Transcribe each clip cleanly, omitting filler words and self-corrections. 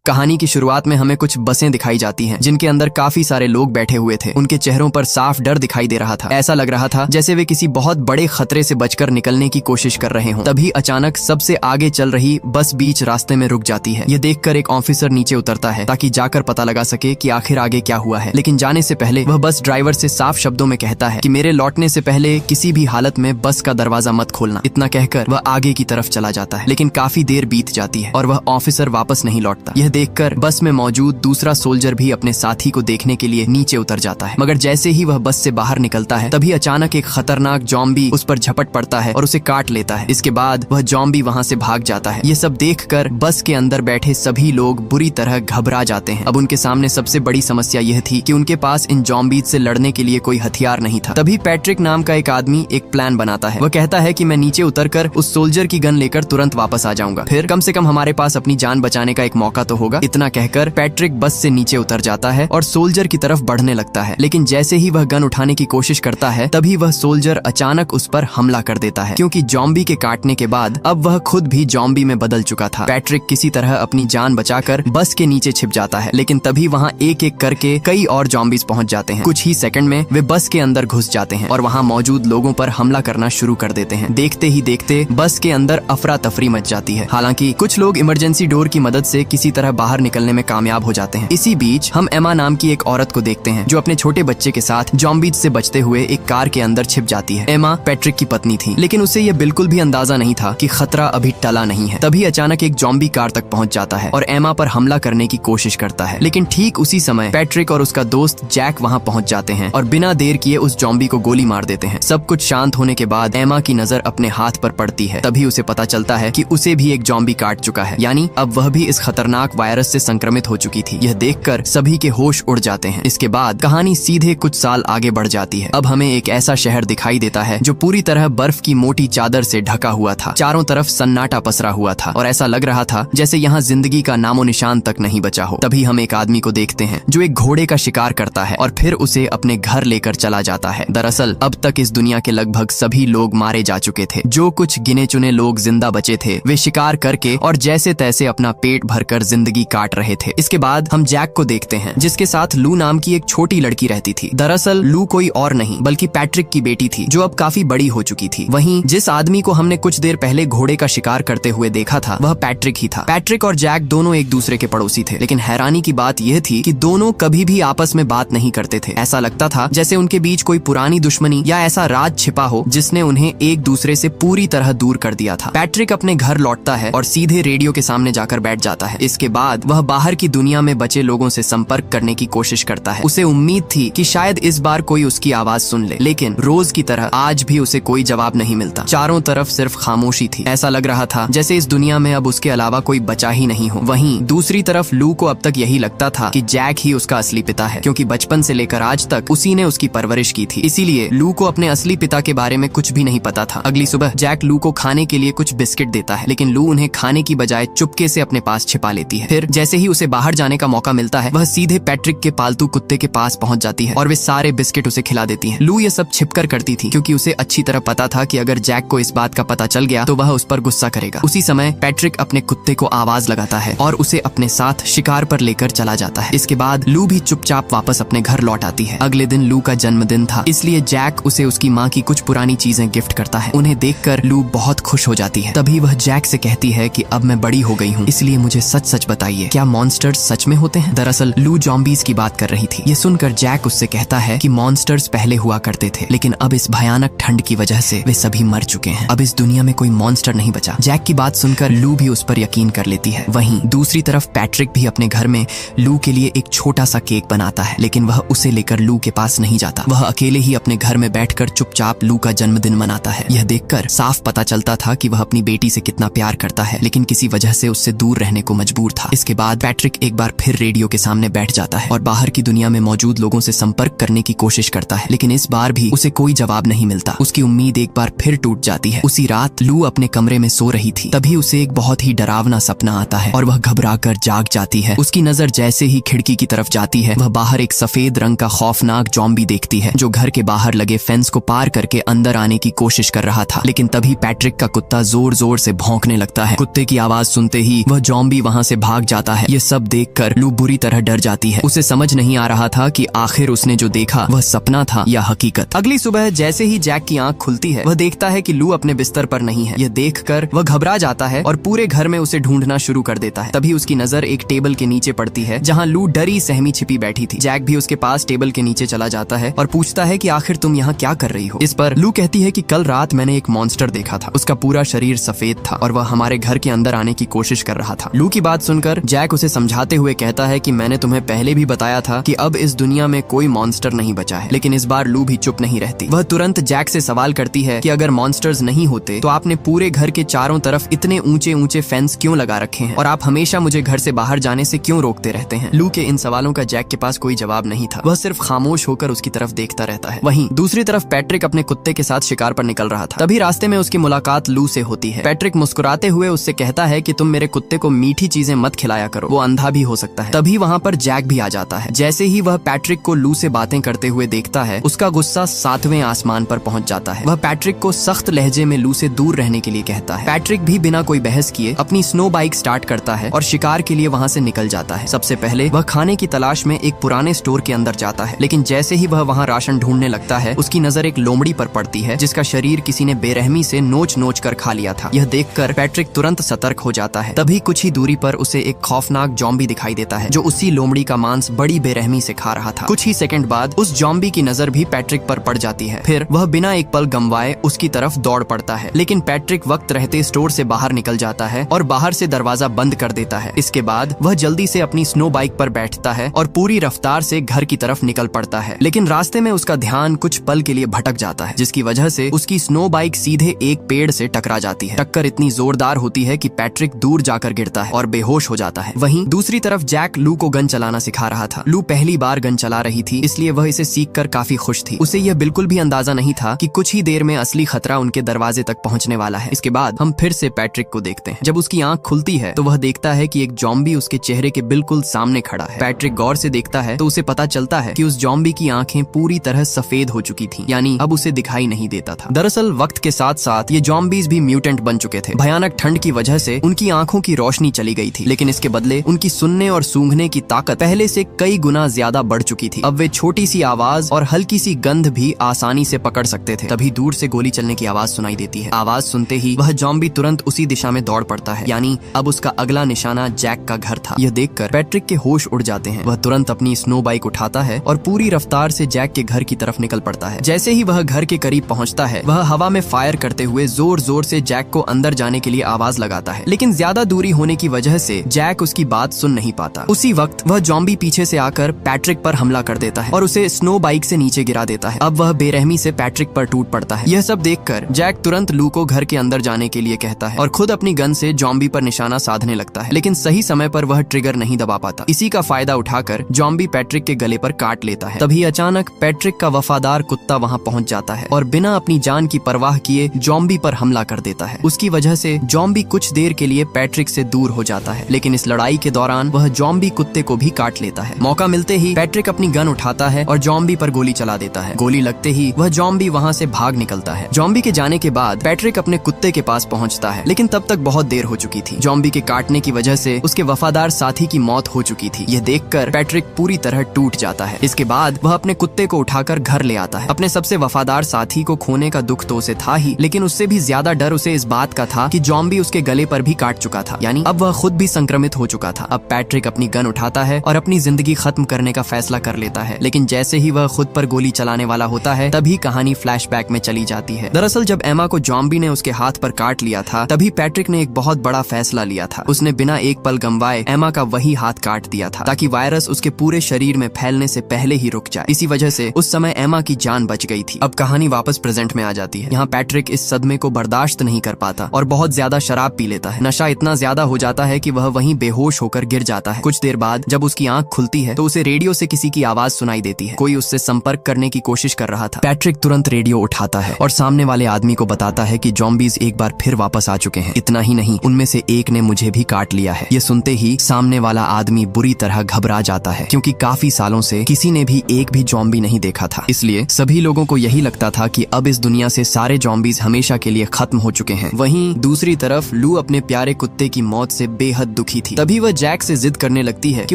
कहानी की शुरुआत में हमें कुछ बसें दिखाई जाती हैं जिनके अंदर काफी सारे लोग बैठे हुए थे। उनके चेहरों पर साफ डर दिखाई दे रहा था। ऐसा लग रहा था जैसे वे किसी बहुत बड़े खतरे से बचकर निकलने की कोशिश कर रहे हों। तभी अचानक सबसे आगे चल रही बस बीच रास्ते में रुक जाती है। यह देखकर एक ऑफिसर नीचे उतरता है ताकि जाकर पता लगा सके कि आखिर आगे क्या हुआ है। लेकिन जाने से पहले वह बस ड्राइवर से साफ शब्दों में कहता है कि मेरे लौटने से पहले किसी भी हालत में बस का दरवाजा मत खोलना। इतना कहकर वह आगे की तरफ चला जाता है। लेकिन काफी देर बीत जाती है और वह ऑफिसर वापस नहीं लौटता। यह देखकर बस में मौजूद दूसरा सोल्जर भी अपने साथी को देखने के लिए नीचे उतर जाता है। मगर जैसे ही वह बस से बाहर निकलता है तभी अचानक एक खतरनाक ज़ॉम्बी उस पर झपट पड़ता है और उसे काट लेता है। इसके बाद वह ज़ॉम्बी वहां से भाग जाता है। ये सब देखकर बस के अंदर बैठे सभी लोग बुरी तरह घबरा जाते हैं। अब उनके सामने सबसे बड़ी समस्या यह थी कि उनके पास इन ज़ॉम्बीज से लड़ने के लिए कोई हथियार नहीं था। तभी पैट्रिक नाम का एक आदमी एक प्लान बनाता है। वह कहता है कि मैं नीचे उतरकर उस सोल्जर की गन लेकर तुरंत वापस आ जाऊंगा, फिर कम से कम हमारे पास अपनी जान बचाने का एक मौका तो होगा। इतना कहकर पैट्रिक बस से नीचे उतर जाता है और सोल्जर की तरफ बढ़ने लगता है। लेकिन जैसे ही वह गन उठाने की कोशिश करता है तभी वह सोल्जर अचानक उस पर हमला कर देता है, क्योंकि ज़ॉम्बी के काटने के बाद अब वह खुद भी ज़ॉम्बी में बदल चुका था। पैट्रिक किसी तरह अपनी जान बचाकर बस के नीचे छिप जाता है। लेकिन तभी वहाँ एक एक करके कई और ज़ॉम्बीज पहुंच जाते हैं। कुछ ही सेकंड में वे बस के अंदर घुस जाते हैं और वहाँ मौजूद लोगों पर हमला करना शुरू कर देते हैं। देखते ही देखते बस के अंदर अफरा तफरी मच जाती है। हालांकि कुछ लोग इमरजेंसी डोर की मदद से किसी तरह बाहर निकलने में कामयाब हो जाते हैं। इसी बीच हम एमा नाम की एक औरत को देखते हैं जो अपने छोटे बच्चे के साथ ज़ॉम्बीज से बचते हुए एक कार के अंदर छिप जाती है। एमा पैट्रिक की पत्नी थी, लेकिन उसे यह बिल्कुल भी अंदाजा नहीं था कि खतरा अभी टला नहीं है। तभी अचानक एक ज़ॉम्बी कार तक पहुंच जाता है और एमा पर हमला करने की कोशिश करता है। लेकिन ठीक उसी समय पैट्रिक और उसका दोस्त जैक वहां पहुंच जाते हैं और बिना देर किए उस ज़ॉम्बी को गोली मार देते हैं। सब कुछ शांत होने के बाद एमा की नजर अपने हाथ पर पड़ती है। तभी उसे पता चलता है कि उसे भी एक ज़ॉम्बी काट चुका है, यानी अब वह भी इस खतरनाक वायरस से संक्रमित हो चुकी थी। यह देखकर सभी के होश उड़ जाते हैं। इसके बाद कहानी सीधे कुछ साल आगे बढ़ जाती है। अब हमें एक ऐसा शहर दिखाई देता है जो पूरी तरह बर्फ की मोटी चादर से ढका हुआ था। चारों तरफ सन्नाटा पसरा हुआ था और ऐसा लग रहा था जैसे यहाँ जिंदगी का नामो निशान तक नहीं बचा हो। तभी हम एक आदमी को देखते हैं जो एक घोड़े का शिकार करता है और फिर उसे अपने घर लेकर चला जाता है। दरअसल अब तक इस दुनिया के लगभग सभी लोग मारे जा चुके थे। जो कुछ गिने चुने लोग जिंदा बचे थे वे शिकार करके और जैसे तैसे अपना पेट भरकर जिंदगी काट रहे थे। इसके बाद हम जैक को देखते हैं जिसके साथ लू नाम की एक छोटी लड़की रहती थी। दरअसल लू कोई और नहीं बल्कि पैट्रिक की बेटी थी जो अब काफी बड़ी हो चुकी थी। वहीं जिस आदमी को हमने कुछ देर पहले घोड़े का शिकार करते हुए देखा था वह पैट्रिक ही था। पैट्रिक और जैक दोनों एक दूसरे के पड़ोसी थे, लेकिन हैरानी की बात यह थी कि दोनों कभी भी आपस में बात नहीं करते थे। ऐसा लगता था जैसे उनके बीच कोई पुरानी दुश्मनी या ऐसा राज छिपा हो जिसने उन्हें एक दूसरे से पूरी तरह दूर कर दिया था। पैट्रिक अपने घर लौटता है और सीधे रेडियो के सामने जाकर बैठ जाता है। इसके बाद वह बाहर की दुनिया में बचे लोगों से संपर्क करने की कोशिश करता है। उसे उम्मीद थी कि शायद इस बार कोई उसकी आवाज सुन ले, लेकिन रोज की तरह आज भी उसे कोई जवाब नहीं मिलता। चारों तरफ सिर्फ खामोशी थी। ऐसा लग रहा था जैसे इस दुनिया में अब उसके अलावा कोई बचा ही नहीं हो। वहीं दूसरी तरफ लू को अब तक यही लगता था कि जैक ही उसका असली पिता है, क्योंकि बचपन से लेकर आज तक उसी ने उसकी परवरिश की थी। इसीलिए लू को अपने असली पिता के बारे में कुछ भी नहीं पता था। अगली सुबह जैक लू को खाने के लिए कुछ बिस्किट देता है, लेकिन लू उन्हें खाने की बजाय चुपके से अपने पास छिपा लेती है। फिर जैसे ही उसे बाहर जाने का मौका मिलता है वह सीधे पैट्रिक के पालतू कुत्ते के पास पहुंच जाती है और वे सारे बिस्किट उसे खिला देती है। लू ये सब छिपकर करती थी क्योंकि उसे अच्छी तरह पता था कि अगर जैक को इस बात का पता चल गया तो वह उस पर गुस्सा करेगा। उसी समय पैट्रिक अपने कुत्ते को आवाज लगाता है और उसे अपने साथ शिकार पर लेकर चला जाता है। इसके बाद लू भी चुपचाप वापस अपने घर लौट आती है। अगले दिन लू का जन्मदिन था, इसलिए जैक उसे उसकी माँ की कुछ पुरानी चीजें गिफ्ट करता है। उन्हें देखकर लू बहुत खुश हो जाती है। तभी वह जैक से कहती है कि अब मैं बड़ी हो गई हूँ, इसलिए मुझे सच सच बताइए, क्या मॉन्स्टर्स सच में होते हैं? दरअसल लू ज़ॉम्बीज की बात कर रही थी। ये सुनकर जैक उससे कहता है कि मॉन्स्टर्स पहले हुआ करते थे, लेकिन अब इस भयानक ठंड की वजह से वे सभी मर चुके हैं। अब इस दुनिया में कोई मॉन्स्टर नहीं बचा। जैक की बात सुनकर लू भी उस पर यकीन कर लेती है। वहीं दूसरी तरफ पैट्रिक भी अपने घर में लू के लिए एक छोटा सा केक बनाता है, लेकिन वह उसे लेकर लू के पास नहीं जाता। वह अकेले ही अपने घर में बैठकर चुपचाप लू का जन्मदिन मनाता है। यह देखकर साफ पता चलता था कि वह अपनी बेटी से कितना प्यार करता है, लेकिन किसी वजह से उससे दूर रहने को मजबूर था। इसके बाद पैट्रिक एक बार फिर रेडियो के सामने बैठ जाता है और बाहर की दुनिया में मौजूद लोगों से संपर्क करने की कोशिश करता है, लेकिन इस बार भी उसे कोई जवाब नहीं मिलता। उसकी उम्मीद एक बार फिर टूट जाती है। उसी रात लू अपने कमरे में सो रही थी, तभी उसे एक बहुत ही डरावना सपना आता है और वह घबराकर जाग जाती है। उसकी नजर जैसे ही खिड़की की तरफ जाती है वह बाहर एक सफेद रंग का खौफनाक ज़ॉम्बी देखती है जो घर के बाहर लगे फेंस को पार करके अंदर आने की कोशिश कर रहा था। लेकिन तभी पैट्रिक का कुत्ता जोर जोर से भौंकने लगता है। कुत्ते की आवाज सुनते ही वह ज़ॉम्बी वहां से भाग भाग जाता है। ये सब देखकर लू बुरी तरह डर जाती है। उसे समझ नहीं आ रहा था कि आखिर उसने जो देखा वह सपना था या हकीकत। अगली सुबह जैसे ही जैक की आंख खुलती है, वह देखता है कि लू अपने बिस्तर पर नहीं है। यह देखकर वह घबरा जाता है और पूरे घर में उसे ढूंढना शुरू कर देता है। तभी उसकी नजर एक टेबल के नीचे पड़ती है जहाँ लू डरी सहमी छिपी बैठी थी। जैक भी उसके पास टेबल के नीचे चला जाता है और पूछता है कि आखिर तुम यहाँ क्या कर रही हो। इस पर लू कहती है कि कल रात मैंने एक मॉन्स्टर देखा था। उसका पूरा शरीर सफेद था और वह हमारे घर के अंदर आने की कोशिश कर रहा था। लू की बात सुनकर जैक उसे समझाते हुए कहता है कि मैंने तुम्हें पहले भी बताया था कि अब इस दुनिया में कोई मॉन्स्टर नहीं बचा है। लेकिन इस बार लू भी चुप नहीं रहती। वह तुरंत जैक से सवाल करती है कि अगर मॉन्स्टर्स नहीं होते तो आपने पूरे घर के चारों तरफ इतने ऊंचे ऊंचे फेंस क्यों लगा रखे हैं और आप हमेशा मुझे घर से बाहर जाने से क्यों रोकते रहते हैं। लू के इन सवालों का जैक के पास कोई जवाब नहीं था। वह सिर्फ खामोश होकर उसकी तरफ देखता रहता है। वहीं दूसरी तरफ पैट्रिक अपने कुत्ते के साथ शिकार पर निकल रहा था। तभी रास्ते में उसकी मुलाकात लू से होती है। पैट्रिक मुस्कुराते हुए उससे कहता है कि तुम मेरे कुत्ते को मीठी चीजें मत खिलाया करो, वो अंधा भी हो सकता है। तभी वहाँ पर जैक भी आ जाता है। जैसे ही वह पैट्रिक को लू से बातें करते हुए देखता है, उसका गुस्सा 7वें आसमान पर पहुंच जाता है। वह पैट्रिक को सख्त लहजे में लू से दूर रहने के लिए कहता है। पैट्रिक भी बिना कोई बहस किए अपनी स्नो बाइक स्टार्ट करता है और शिकार के लिए वहाँ से निकल जाता है। सबसे पहले वह खाने की तलाश में एक पुराने स्टोर के अंदर जाता है, लेकिन जैसे ही वह वहाँ राशन ढूंढने लगता है, उसकी नजर एक लोमड़ी पर पड़ती है जिसका शरीर किसी ने बेरहमी से नोच नोच कर खा लिया था। यह देखकर पैट्रिक तुरंत सतर्क हो जाता है। तभी कुछ ही दूरी पर उसे एक खौफनाक जॉम्बी दिखाई देता है जो उसी लोमड़ी का मांस बड़ी बेरहमी से खा रहा था। कुछ ही सेकंड बाद उस जॉम्बी की नजर भी पैट्रिक पर पड़ जाती है। फिर वह बिना एक पल गंवाए उसकी तरफ दौड़ पड़ता है, लेकिन पैट्रिक वक्त रहते स्टोर से बाहर निकल जाता है और बाहर से दरवाजा बंद कर देता है। इसके बाद वह जल्दी से अपनी स्नो बाइक पर बैठता है और पूरी रफ्तार से घर की तरफ निकल पड़ता है। लेकिन रास्ते में उसका ध्यान कुछ पल के लिए भटक जाता है, जिसकी वजह से उसकी स्नो बाइक सीधे एक पेड़ से टकरा जाती है। टक्कर इतनी जोरदार होती है कि पैट्रिक दूर जाकर गिरता है और बेहोश हो जाता है। वहीं दूसरी तरफ जैक लू को गन चलाना सिखा रहा था। लू पहली बार गन चला रही थी, इसलिए वह इसे सीखकर काफी खुश थी। उसे यह बिल्कुल भी अंदाजा नहीं था कि कुछ ही देर में असली खतरा उनके दरवाजे तक पहुंचने वाला है। इसके बाद हम फिर से पैट्रिक को देखते हैं। जब उसकी आंख खुलती है तो वह देखता है कि एक जॉम्बी उसके चेहरे के बिल्कुल सामने खड़ा है। पैट्रिक गौर से देखता है तो उसे पता चलता है कि उस जॉम्बी की आंखें पूरी तरह सफेद हो चुकी थीं, यानी अब उसे दिखाई नहीं देता था। दरअसल वक्त के साथ साथ ये जॉम्बीज भी म्यूटेंट बन चुके थे। भयानक ठंड की वजह से उनकी आंखों की रोशनी चली गई थी, लेकिन इसके बदले उनकी सुनने और सूंघने की ताकत पहले से कई गुना ज्यादा बढ़ चुकी थी। अब वे छोटी सी आवाज और हल्की सी गंध भी आसानी से पकड़ सकते थे। तभी दूर से गोली चलने की आवाज सुनाई देती है। आवाज सुनते ही वह जॉम्बी तुरंत उसी दिशा में दौड़ पड़ता है, यानी अब उसका अगला निशाना जैक का घर था। यह देखकर पैट्रिक के होश उड़ जाते हैं। वह तुरंत अपनी स्नो बाइक उठाता है और पूरी रफ्तार से जैक के घर की तरफ निकल पड़ता है। जैसे ही वह घर के करीब पहुंचता है, वह हवा में फायर करते हुए जोर जोर से जैक को अंदर जाने के लिए आवाज लगाता है, लेकिन ज्यादा दूरी होने की वजह से जैक उसकी बात सुन नहीं पाता। उसी वक्त वह जॉम्बी पीछे से आकर पैट्रिक पर हमला कर देता है और उसे स्नो बाइक से नीचे गिरा देता है। अब वह बेरहमी से पैट्रिक पर टूट पड़ता है। यह सब देखकर जैक तुरंत लू को घर के अंदर जाने के लिए कहता है और खुद अपनी गन से जॉम्बी पर निशाना साधने लगता है, लेकिन सही समय पर वह ट्रिगर नहीं दबा पाता। इसी का फायदा उठाकर जॉम्बी पैट्रिक के गले पर काट लेता है। तभी अचानक पैट्रिक का वफादार कुत्ता वहाँ पहुँच जाता है और बिना अपनी जान की परवाह किए जॉम्बी पर हमला कर देता है। उसकी वजह से जॉम्बी कुछ देर के लिए पैट्रिक से दूर हो जाता है, लेकिन इस लड़ाई के दौरान वह जॉम्बी कुत्ते को भी काट लेता है। मौका मिलते ही पैट्रिक अपनी गन उठाता है और जॉम्बी पर गोली चला देता है। गोली लगते ही वह जॉम्बी वहाँ से भाग निकलता है। जॉम्बी के जाने के बाद पैट्रिक अपने कुत्ते के पास पहुँचता है, लेकिन तब तक बहुत देर हो चुकी थी। जॉम्बी के काटने की वजह से उसके वफादार साथी की मौत हो चुकी थी। यह देखकर पैट्रिक पूरी तरह टूट जाता है। इसके बाद वह अपने कुत्ते को उठाकर घर ले आता है। अपने सबसे वफादार साथी को खोने का दुख तो उसे था ही, लेकिन उससे भी ज्यादा डर उसे इस बात का था कि जॉम्बी उसके गले पर भी काट चुका था, यानी अब वह खुद भी संक्रमित हो चुका था। अब पैट्रिक अपनी गन उठाता है और अपनी जिंदगी खत्म करने का फैसला कर लेता है, लेकिन जैसे ही वह खुद पर गोली चलाने वाला होता है, तभी कहानी फ्लैशबैक में चली जाती है। दरअसल जब एमा को जॉम्बी ने उसके हाथ पर काट लिया था, तभी पैट्रिक ने एक बहुत बड़ा फैसला लिया था। उसने बिना एक पल गंवाए एमा का वही हाथ काट दिया था, ताकि वायरस उसके पूरे शरीर में फैलने से पहले ही रुक जाए। इसी वजह से उस समय एमा की जान बच गई थी। अब कहानी वापस प्रेजेंट में आ जाती है। यहाँ पैट्रिक इस सदमे को बर्दाश्त नहीं कर पाता और बहुत ज्यादा शराब पी लेता है। नशा इतना ज्यादा हो जाता है कि वह वहीं बेहोश होकर गिर जाता है। कुछ देर बाद जब उसकी आंख खुलती है तो उसे रेडियो से किसी की आवाज सुनाई देती है। कोई उससे संपर्क करने की कोशिश कर रहा था। पैट्रिक तुरंत रेडियो उठाता है और सामने वाले आदमी को बताता है कि जॉम्बीज एक बार फिर वापस आ चुके हैं। इतना ही नहीं, उनमें से एक ने मुझे भी काट लिया है। ये सुनते ही सामने वाला आदमी बुरी तरह घबरा जाता है, क्योंकि काफी सालों से किसी ने भी एक भी जॉम्बी नहीं देखा था। इसलिए सभी लोगों को यही लगता था कि अब इस दुनिया से सारे जॉम्बीज हमेशा के लिए खत्म हो चुके हैं। वहीं दूसरी तरफ लू अपने प्यारे कुत्ते की मौत से बेहद दुखी दुखी थी। तभी वह जैक से जिद करने लगती है कि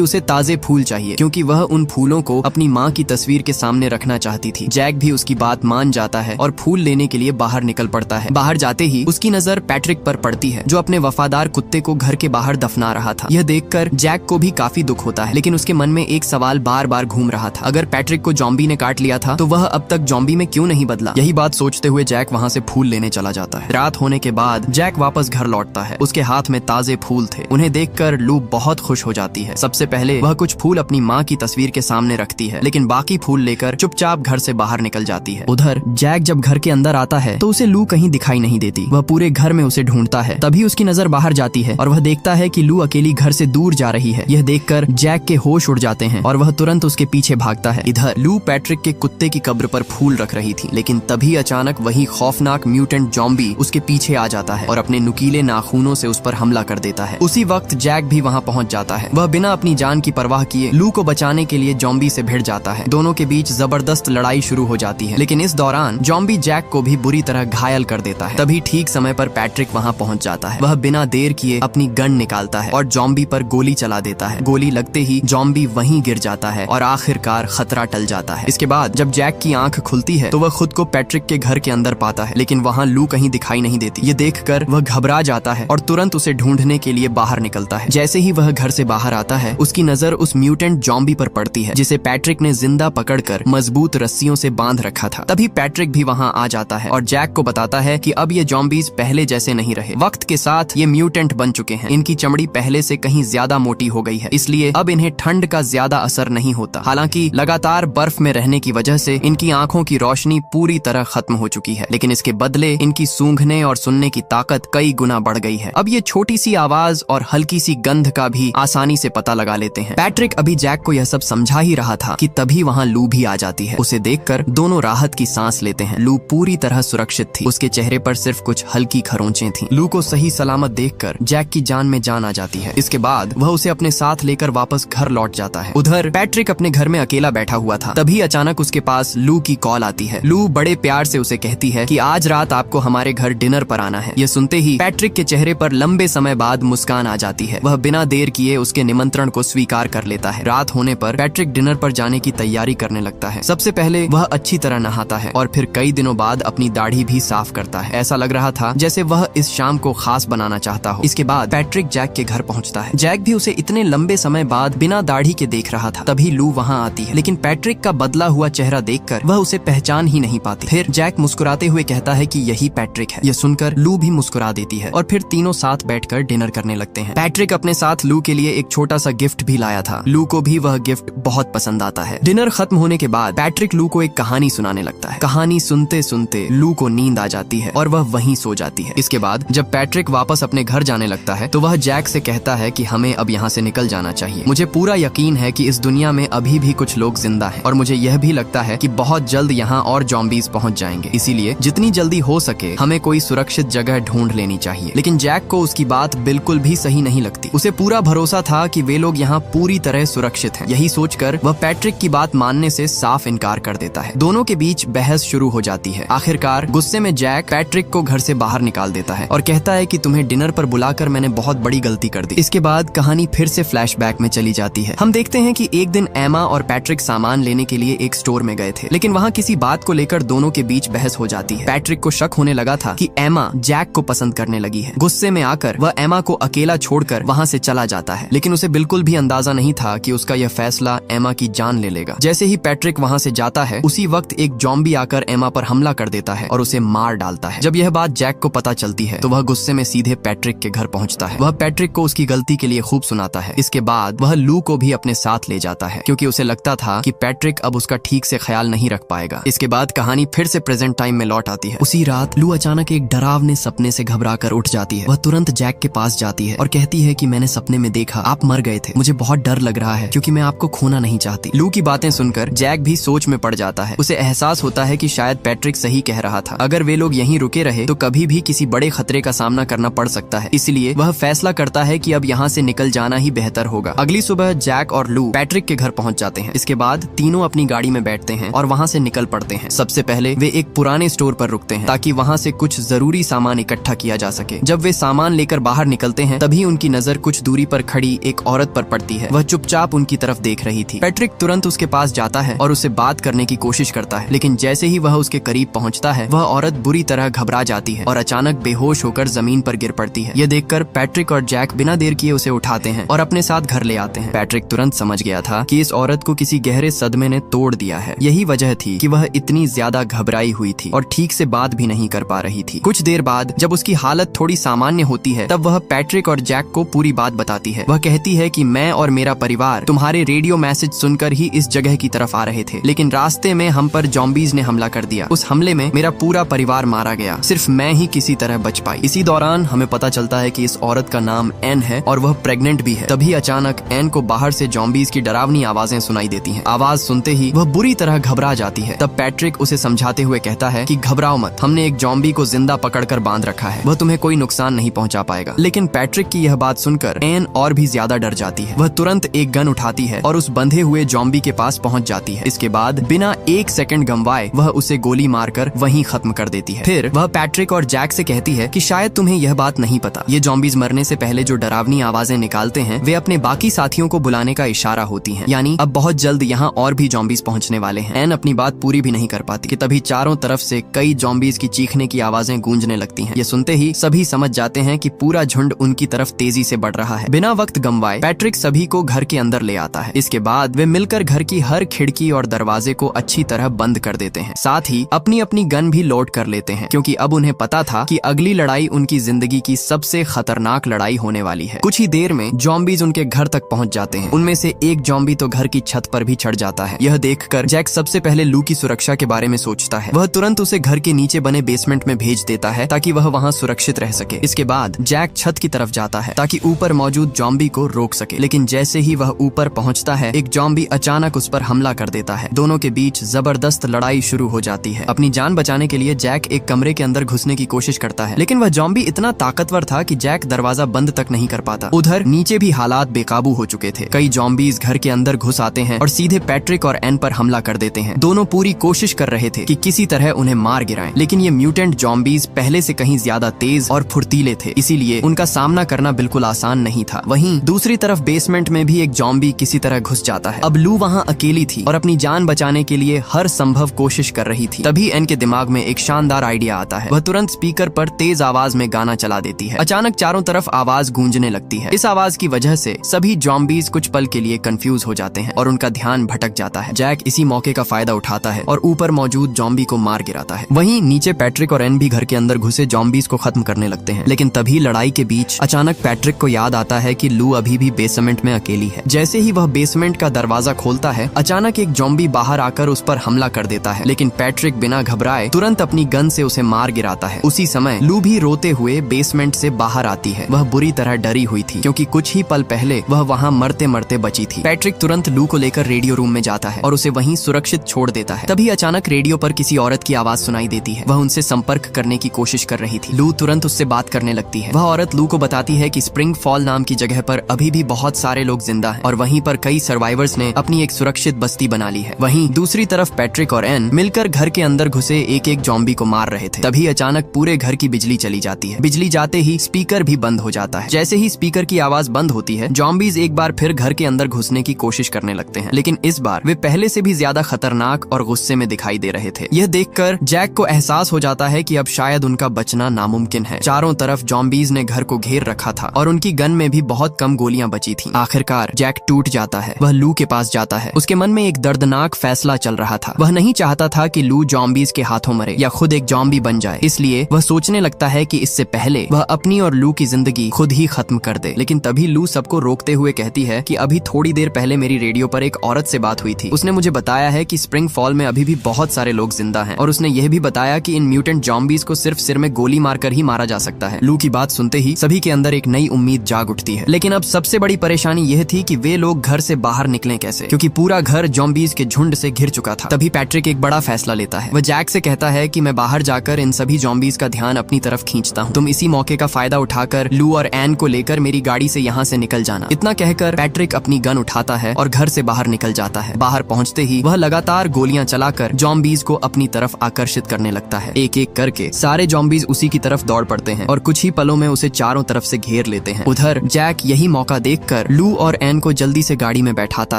उसे ताजे फूल चाहिए, क्योंकि वह उन फूलों को अपनी माँ की तस्वीर के सामने रखना चाहती थी। जैक भी उसकी बात मान जाता है और फूल लेने के लिए बाहर निकल पड़ता है। बाहर जाते ही उसकी नजर पैट्रिक पर पड़ती है, जो अपने वफादार कुत्ते को घर के बाहर दफना रहा था। यह देखकर जैक को भी काफी दुख होता है, लेकिन उसके मन में एक सवाल बार बार घूम रहा था, अगर पैट्रिक को जॉम्बी ने काट लिया था तो वह अब तक जॉम्बी में क्यों नहीं बदला। यही बात सोचते हुए जैक वहाँ से फूल लेने चला जाता है। रात होने के बाद जैक वापस घर लौटता है। उसके हाथ में ताजे फूल थे। उन्हें देखकर लू बहुत खुश हो जाती है। सबसे पहले वह कुछ फूल अपनी माँ की तस्वीर के सामने रखती है, लेकिन बाकी फूल लेकर चुपचाप घर से बाहर निकल जाती है। उधर जैक जब घर के अंदर आता है तो उसे लू कहीं दिखाई नहीं देती। वह पूरे घर में उसे ढूंढता है। तभी उसकी नजर बाहर जाती है और वह देखता है कि लू अकेली घर से दूर जा रही है। यह देखकर जैक के होश उड़ जाते हैं और वह तुरंत उसके पीछे भागता है। इधर लू पैट्रिक के कुत्ते की कब्र पर फूल रख रही थी, लेकिन तभी अचानक वही खौफनाक म्यूटेंट जॉम्बी उसके पीछे आ जाता है और अपने नुकीले नाखूनों से उस पर हमला कर देता है। उसी वक्त जैक भी वहाँ पहुँच जाता है। वह बिना अपनी जान की परवाह किए लू को बचाने के लिए जॉम्बी से भिड़ जाता है। दोनों के बीच जबरदस्त लड़ाई शुरू हो जाती है, लेकिन इस दौरान जॉम्बी जैक को भी बुरी तरह घायल कर देता है। तभी ठीक समय पर पैट्रिक वहाँ पहुँच जाता है। वह बिना देर किए अपनी गन निकालता है और जॉम्बी पर गोली चला देता है। गोली लगते ही जॉम्बी वहीं गिर जाता है और आखिरकार खतरा टल जाता है। इसके बाद जब जैक की आंख खुलती है तो वह खुद को पैट्रिक के घर के अंदर पाता है, लेकिन वहाँ लू कहीं दिखाई नहीं देती। ये देखकर वह घबरा जाता है और तुरंत उसे ढूंढने के लिए बाहर निकलता है। जैसे ही वह घर से बाहर आता है, उसकी नजर उस म्यूटेंट जॉम्बी पर पड़ती है, जिसे पैट्रिक ने जिंदा पकड़कर मजबूत रस्सियों से बांध रखा था। तभी पैट्रिक भी वहाँ आ जाता है और जैक को बताता है कि अब ये जॉम्बीज पहले जैसे नहीं रहे। वक्त के साथ ये म्यूटेंट बन चुके हैं। इनकी चमड़ी पहले से कहीं ज्यादा मोटी हो गई है, इसलिए अब इन्हें ठंड का ज्यादा असर नहीं होता। हालांकि लगातार बर्फ में रहने की वजह से इनकी आंखों की रोशनी पूरी तरह खत्म हो चुकी है, लेकिन इसके बदले इनकी सूंघने और सुनने की ताकत कई गुना बढ़ गई है। अब ये छोटी सी आवाज और हल्की सी गंध का भी आसानी से पता लगा लेते हैं। पैट्रिक अभी जैक को यह सब समझा ही रहा था कि तभी वहाँ लू भी आ जाती है। उसे देखकर दोनों राहत की सांस लेते हैं। लू पूरी तरह सुरक्षित थी। उसके चेहरे पर सिर्फ कुछ हल्की खरोंचें थीं। लू को सही सलामत देखकर जैक की जान में जान आ जाती है। इसके बाद वह उसे अपने साथ लेकर वापस घर लौट जाता है। उधर पैट्रिक अपने घर में अकेला बैठा हुआ था। तभी अचानक उसके पास लू की कॉल आती है। लू बड़े प्यार से उसे कहती है कि आज रात आपको हमारे घर डिनर पर आना है। यह सुनते ही पैट्रिक के चेहरे पर लंबे समय बाद मुस्कान आ जाती है। वह बिना देर किए उसके निमंत्रण को स्वीकार कर लेता है। रात होने पर पैट्रिक डिनर पर जाने की तैयारी करने लगता है। सबसे पहले वह अच्छी तरह नहाता है और फिर कई दिनों बाद अपनी दाढ़ी भी साफ करता है। ऐसा लग रहा था जैसे वह इस शाम को खास बनाना चाहता हो। इसके बाद पैट्रिक जैक के घर पहुंचता है। जैक भी उसे इतने लंबे समय बाद बिना दाढ़ी के देख रहा था। तभी लू वहां आती है, लेकिन पैट्रिक का बदला हुआ चेहरा देखकर वह उसे पहचान ही नहीं पाती। फिर जैक मुस्कुराते हुए कहता है कि यही पैट्रिक है। यह सुनकर लू भी मुस्कुरा देती है और फिर तीनों साथ बैठकर डिनर करने लगते हैं। पैट्रिक अपने साथ लू के लिए एक छोटा सा गिफ्ट भी लाया था। लू को भी वह गिफ्ट बहुत पसंद आता है। डिनर खत्म होने के बाद पैट्रिक लू को एक कहानी सुनाने लगता है। कहानी सुनते सुनते लू को नींद आ जाती है और वह वहीं सो जाती है। इसके बाद जब पैट्रिक वापस अपने घर जाने लगता है तो वह जैक से कहता है कि हमें अब यहाँ से निकल जाना चाहिए। मुझे पूरा यकीन है कि इस दुनिया में अभी भी कुछ लोग जिंदा हैं और मुझे यह भी लगता है कि बहुत जल्द यहाँ और जॉम्बीज पहुँच जाएंगे। इसीलिए जितनी जल्दी हो सके हमें कोई सुरक्षित जगह ढूंढ लेनी चाहिए। लेकिन जैक को उसकी बात बिल्कुल भी सही नहीं लगती। उसे पूरा भरोसा था कि वे लोग यहाँ पूरी तरह सुरक्षित हैं। यही सोचकर वह पैट्रिक की बात मानने से साफ इनकार कर देता है। दोनों के बीच बहस शुरू हो जाती है। आखिरकार गुस्से में जैक पैट्रिक को घर से बाहर निकाल देता है और कहता है कि तुम्हें डिनर पर बुलाकर मैंने बहुत बड़ी गलती कर दी। इसके बाद कहानी फिर से फ्लैशबैक में चली जाती है। हम देखते हैं कि एक दिन एमा और पैट्रिक सामान लेने के लिए एक स्टोर में गए थे, लेकिन वहाँ किसी बात को लेकर दोनों के बीच बहस हो जाती है। पैट्रिक को शक होने लगा था कि एमा जैक को पसंद करने लगी है। गुस्से में आकर वह एमा को अकेला छोड़कर वहाँ से चला जाता है, लेकिन उसे बिल्कुल भी अंदाजा नहीं था कि उसका यह फैसला एमा की जान ले लेगा। जैसे ही पैट्रिक वहाँ से जाता है उसी वक्त एक जॉम्बी आकर एमा पर हमला कर देता है और उसे मार डालता है। जब यह बात जैक को पता चलती है तो वह गुस्से में सीधे पैट्रिक के घर पहुँचता है। वह पैट्रिक को उसकी गलती के लिए खूब सुनाता है। इसके बाद वह लू को भी अपने साथ ले जाता है, क्योंकि उसे लगता था कि पैट्रिक अब उसका ठीक से ख्याल नहीं रख पाएगा। इसके बाद कहानी फिर से प्रेजेंट टाइम में लौट आती है। उसी रात लू अचानक एक डरावने सपने से घबराकर उठ जाती है। वह तुरंत जैक के पास जाती है और कहती है कि मैंने सपने में देखा आप मर गए थे। मुझे बहुत डर लग रहा है क्योंकि मैं आपको खोना नहीं चाहती। लू की बातें सुनकर जैक भी सोच में पड़ जाता है। उसे एहसास होता है कि शायद पैट्रिक सही कह रहा था। अगर वे लोग यहीं रुके रहे तो कभी भी किसी बड़े खतरे का सामना करना पड़ सकता है। इसलिए वह फैसला करता है कि अब यहाँ से निकल जाना ही बेहतर होगा। अगली सुबह जैक और लू पैट्रिक के घर पहुँच जाते हैं। इसके बाद तीनों अपनी गाड़ी में बैठते हैं और वहाँ से निकल पड़ते हैं। सबसे पहले वे एक पुराने स्टोर पर रुकते हैं ताकि वहाँ से कुछ जरूरी सामान इकट्ठा किया जा सके। जब वे सामान लेकर बाहर निकलते हैं तभी उनकी नजर कुछ दूरी पर खड़ी एक औरत पर पड़ती है। वह चुपचाप उनकी तरफ देख रही थी। पैट्रिक तुरंत उसके पास जाता है और उससे बात करने की कोशिश करता है, लेकिन जैसे ही वह उसके करीब पहुंचता है, वह औरत बुरी तरह घबरा जाती है और अचानक बेहोश होकर जमीन पर गिर पड़ती है। यह देखकर पैट्रिक और जैक बिना देर किए उसे उठाते हैं और अपने साथ घर ले आते हैं। पैट्रिक तुरंत समझ गया था कि इस औरत को किसी गहरे सदमे ने तोड़ दिया है। यही वजह थी कि वह इतनी ज्यादा घबराई हुई थी और ठीक से बात भी नहीं कर पा रही थी। कुछ देर बाद जब उसकी हालत थोड़ी सामान्य होती है, तब वह पैट्रिक और जैक को पूरी बात बताती है। वह कहती है कि मैं और मेरा परिवार तुम्हारे रेडियो मैसेज सुनकर ही इस जगह की तरफ आ रहे थे, लेकिन रास्ते में हम पर ज़ॉम्बीज़ ने हमला कर दिया। उस हमले में मेरा पूरा परिवार मारा गया, सिर्फ मैं ही किसी तरह बच पाई। इसी दौरान हमें पता चलता है कि इस औरत का नाम एन है और वह प्रेग्नेंट भी है। तभी अचानक एन को बाहर से ज़ॉम्बीज़ की डरावनी आवाजें सुनाई देती हैं। आवाज सुनते ही वह बुरी तरह घबरा जाती है। तब पैट्रिक उसे समझाते हुए कहता है कि घबराओ मत, हमने एक ज़ॉम्बी को जिंदा पकड़कर बांध रखा है, वह तुम्हें कोई नुकसान नहीं पहुंचा पाएगा। लेकिन पैट्रिक की यह बात सुनकर एन और भी ज्यादा डर जाती है। वह तुरंत एक गन उठाती है और उस बंधे हुए ज़ॉम्बी के पास पहुंच जाती है। इसके बाद बिना एक सेकंड गंवाए वह उसे गोली मारकर वहीं खत्म कर देती है। फिर वह पैट्रिक और जैक से कहती है कि शायद तुम्हें यह बात नहीं पता, ये ज़ॉम्बीज़ मरने से पहले जो डरावनी आवाजें निकालते हैं वे अपने बाकी साथियों को बुलाने का इशारा होती हैं। यानी अब बहुत जल्द यहाँ और भी ज़ॉम्बीज़ पहुंचने वाले हैं। एन अपनी बात पूरी भी नहीं कर पाती कि तभी चारों तरफ से कई ज़ॉम्बीज़ की चीखने की आवाजें गूंजने लगती हैं। ये सुनते ही सभी समझ जाते हैं कि पूरा झुंड उनकी तरफ तेजी से बढ़ रहा है। बिना वक्त गंवाए पैट्रिक सभी को घर के अंदर ले आता है। इसके बाद वे मिलकर घर की हर खिड़की और दरवाजे को अच्छी तरह बंद कर देते हैं। साथ ही अपनी अपनी गन भी लोड कर लेते हैं, क्योंकि अब उन्हें पता था कि अगली लड़ाई उनकी जिंदगी की सबसे खतरनाक लड़ाई होने वाली है। कुछ ही देर में ज़ॉम्बीज़ उनके घर तक पहुंच जाते हैं। उनमें से एक ज़ॉम्बी तो घर की छत पर भी चढ़ जाता है। यह देखकर जैक सबसे पहले लू की सुरक्षा के बारे में सोचता है। वह तुरंत उसे घर के नीचे बने बेसमेंट में भेज देता है ताकि वह वहाँ सुरक्षित रह सके। इसके बाद जैक छत की तरफ जाता है ताकि ऊपर मौजूद ज़ॉम्बी को रोक सके, लेकिन जैसे ही वह ऊपर पहुंचता है, एक ज़ॉम्बी अचानक उस पर हमला कर देता है। दोनों के बीच जबरदस्त लड़ाई शुरू हो जाती है। अपनी जान बचाने के लिए जैक एक कमरे के अंदर घुसने की कोशिश करता है, लेकिन वह ज़ॉम्बी इतना ताकतवर था कि जैक दरवाजा बंद तक नहीं कर पाता। उधर नीचे भी हालात बेकाबू हो चुके थे। कई ज़ॉम्बीज़ घर के अंदर घुस आते हैं और सीधे पैट्रिक और एन पर हमला कर देते हैं। दोनों पूरी कोशिश कर रहे थे कि किसी तरह उन्हें मार गिराएं, लेकिन ये म्यूटेंट ज़ॉम्बीज़ पहले से कहीं ज्यादा तेज और फुर्तीले थे, इसीलिए उनका सामना करना बिल्कुल आसान नहीं था। वहीं दूसरी तरफ बेसमेंट में भी एक ज़ॉम्बी किसी तरह घुस जाता है। अब लू वहाँ अकेली थी और अपनी जान बचाने के लिए हर संभव कोशिश कर रही थी। तभी एन के दिमाग में एक शानदार आइडिया आता है। वह तुरंत स्पीकर पर तेज आवाज में गाना चला देती है। अचानक चारों तरफ आवाज गूंजने लगती है। इस आवाज की वजह से सभी ज़ॉम्बीज़ कुछ पल के लिए कंफ्यूज हो जाते हैं और उनका ध्यान भटक जाता है। जैक इसी मौके का फायदा उठाता है और ऊपर मौजूद ज़ॉम्बी को मार गिराता है। वहीं नीचे पैट्रिक और एन भी घर के अंदर घुसे ज़ॉम्बीज़ को खत्म करने लगते हैं। लेकिन तभी लड़ाई के बीच अचानक पैट्रिक को याद आता है कि लू अभी भी बेसमेंट में अकेली है। जैसे ही वह बेसमेंट का दरवाजा खोलता है, अचानक एक ज़ॉम्बी बाहर आकर उस पर हमला कर देता है, लेकिन पैट्रिक बिना घबराए तुरंत अपनी गन से उसे मार गिराता है। उसी समय लू भी रोते हुए बेसमेंट से बाहर आती है। वह बुरी तरह डरी हुई थी, क्योंकि कुछ ही पल पहले वह वहाँ मरते मरते बची थी। पैट्रिक तुरंत लू को लेकर रेडियो रूम में जाता है और उसे वहीं सुरक्षित छोड़ देता है। तभी अचानक रेडियो पर किसी औरत की आवाज सुनाई देती है। वह उनसे संपर्क करने की कोशिश कर रही थी। लू तुरंत उससे बात करने लगती है। वह औरत लू को बताती है कि स्प्रिंग फॉल नाम की जगह पर अभी भी बहुत सारे लोग जिंदा हैं और वहीं पर कई सर्वाइवर्स ने अपनी एक सुरक्षित बस्ती बना ली है। वहीं दूसरी तरफ पैट्रिक और एन मिलकर घर के अंदर घुसे एक एक ज़ॉम्बी को मार रहे थे। तभी अचानक पूरे घर की बिजली चली जाती है। बिजली जाते ही स्पीकर भी बंद हो जाता है। जैसे ही स्पीकर की आवाज बंद होती है, ज़ॉम्बीज़ एक बार फिर घर के अंदर घुसने की कोशिश करने लगते हैं, लेकिन इस बार वे पहले से भी ज्यादा खतरनाक और गुस्से में दिखाई दे रहे थे। यह देखकर जैक को एहसास हो जाता है कि अब शायद उनका बचना नामुमकिन है। चारों तरफ ज़ॉम्बीज़ ने घर को घेर रखा था और उनकी गन में भी बहुत कम गोलियां बची थीं। आखिरकार जैक टूट जाता है। वह लू के पास जाता है। उसके मन में एक दर्दनाक फैसला चल रहा था। वह नहीं चाहता था कि लू ज़ॉम्बीज़ के हाथों मरे या खुद एक ज़ॉम्बी बन जाए, इसलिए वह सोचने लगता है कि इससे पहले वह अपनी और लू की जिंदगी खुद ही खत्म कर दे। लेकिन तभी लू सबको रोकते हुए कहती है कि अभी थोड़ी देर पहले मेरी रेडियो पर एक औरत से बात हुई थी। उसने मुझे बताया है कि स्प्रिंग फॉल में अभी भी बहुत सारे लोग जिंदा हैं और उसने यह भी बताया कि इन म्यूटेंट ज़ॉम्बीज़ को सिर्फ सिर में गोली मारकर ही मारा जा सकता है। लू की बात सुनते ही सभी के अंदर एक नई उम्मीद जाग उठती है। लेकिन अब सबसे बड़ी परेशानी यह थी कि वे लोग घर से बाहर निकलें कैसे, क्योंकि पूरा घर ज़ॉम्बीज़ के झुंड से घिर चुका था। तभी पैट्रिक एक बड़ा फैसला लेता है। वह जैक से कहता है कि मैं बाहर जाकर इन सभी ज़ॉम्बीज़ का ध्यान अपनी तरफ खींचता हूँ। तुम इसी मौके का फायदा उठाकर लू और एन को लेकर मेरी गाड़ी से यहाँ से निकल जाना। इतना कहकर पैट्रिक अपनी गन उठाता है और घर से बाहर निकल जाता है। बाहर पहुँचते ही वह लगातार गोलियां चलाकर ज़ॉम्बीज़ को अपनी तरफ आकर्षित करने लगता है। एक एक करके सारे ज़ॉम्बीज़ उसी की तरफ दौड़ पड़ते हैं और कुछ ही पलों में उसे चारों तरफ से घेर घेर लेते हैं। उधर जैक यही मौका देखकर लू और एन को जल्दी से गाड़ी में बैठाता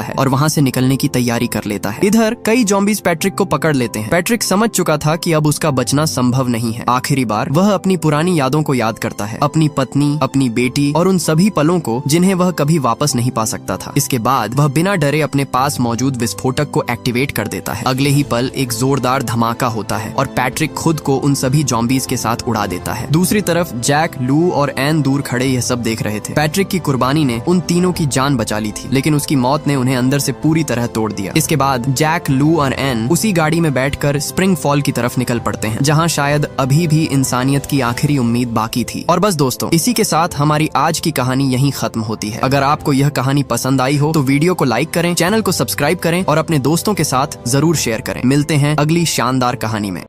है और वहाँ से निकलने की तैयारी कर लेता है। इधर कई ज़ॉम्बीज पैट्रिक को पकड़ लेते हैं। पैट्रिक समझ चुका था कि अब उसका बचना संभव नहीं है। आखिरी बार वह अपनी पुरानी यादों को याद करता है, अपनी पत्नी, अपनी बेटी और उन सभी पलों को जिन्हें वह कभी वापस नहीं पा सकता था। इसके बाद वह बिना डरे अपने पास मौजूद विस्फोटक को एक्टिवेट कर देता है। अगले ही पल एक जोरदार धमाका होता है और पैट्रिक खुद को उन सभी ज़ॉम्बीज के साथ उड़ा देता है। दूसरी तरफ जैक, लू और एन दूर खड़े यह सब देख रहे थे। पैट्रिक की कुर्बानी ने उन तीनों की जान बचा ली थी, लेकिन उसकी मौत ने उन्हें अंदर से पूरी तरह तोड़ दिया। इसके बाद जैक, लू और एन उसी गाड़ी में बैठकर स्प्रिंग फॉल की तरफ निकल पड़ते हैं, जहां शायद अभी भी इंसानियत की आखिरी उम्मीद बाकी थी। और बस दोस्तों, इसी के साथ हमारी आज की कहानी यहीं खत्म होती है। अगर आपको यह कहानी पसंद आई हो तो वीडियो को लाइक करें, चैनल को सब्सक्राइब करें और अपने दोस्तों के साथ जरूर शेयर करें। मिलते हैं अगली शानदार कहानी में।